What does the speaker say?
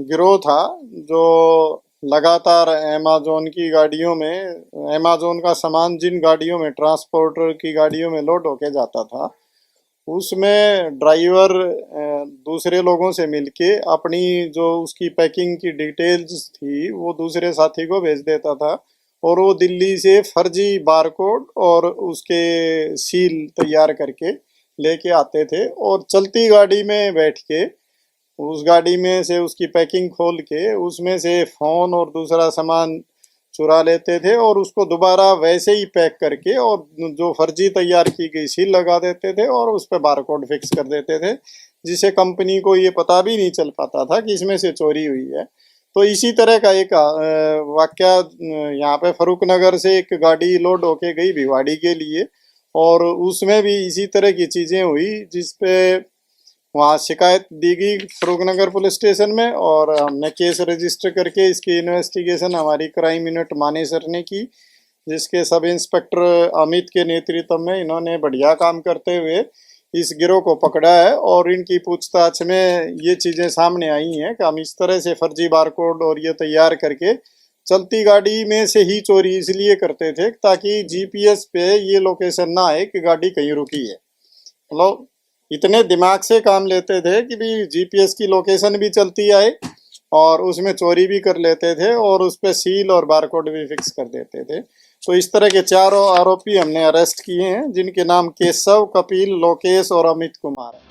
गिरोह था जो लगातार अमेज़न का सामान जिन गाड़ियों में, ट्रांसपोर्टर की गाड़ियों में लोड होके जाता था, उसमें ड्राइवर दूसरे लोगों से मिलके अपनी जो उसकी पैकिंग की डिटेल्स थी वो दूसरे साथी को भेज देता था और वो दिल्ली से फर्जी बारकोड और उसके सील तैयार करके लेके आते थे और चलती गाड़ी में बैठ के उस गाड़ी में से उसकी पैकिंग खोल के उसमें से फ़ोन और दूसरा सामान चुरा लेते थे और उसको दोबारा वैसे ही पैक करके और जो फर्जी तैयार की गई सील लगा देते थे और उस पर बारकोड फिक्स कर देते थे, जिससे कंपनी को ये पता भी नहीं चल पाता था कि इसमें से चोरी हुई है। तो इसी तरह का एक वाकया यहाँ पे फरुखनगर से एक गाड़ी लोड होके गई भिवाड़ी के लिए और उसमें भी इसी तरह की चीज़ें हुई, जिसपे वहाँ शिकायत दी गई फरुखनगर पुलिस स्टेशन में और हमने केस रजिस्टर करके इसकी इन्वेस्टिगेशन हमारी क्राइम यूनिट मानेसर ने की, जिसके सब इंस्पेक्टर अमित के नेतृत्व में इन्होंने बढ़िया काम करते हुए इस गिरोह को पकड़ा है और इनकी पूछताछ में ये चीज़ें सामने आई हैं कि हम इस तरह से फर्जी बारकोड और ये तैयार करके चलती गाड़ी में से ही चोरी इसलिए करते थे ताकि जीपीएस पे ये लोकेशन ना आए कि गाड़ी कहीं रुकी है। मतलब इतने दिमाग से काम लेते थे कि भी जीपीएस की लोकेशन भी चलती आए और उसमें चोरी भी कर लेते थे और उस पर सील और बारकोड भी फिक्स कर देते थे। तो इस तरह के 4 आरोपी हमने अरेस्ट किए हैं, जिनके नाम केशव, कपिल, लोकेश और अमित कुमार है।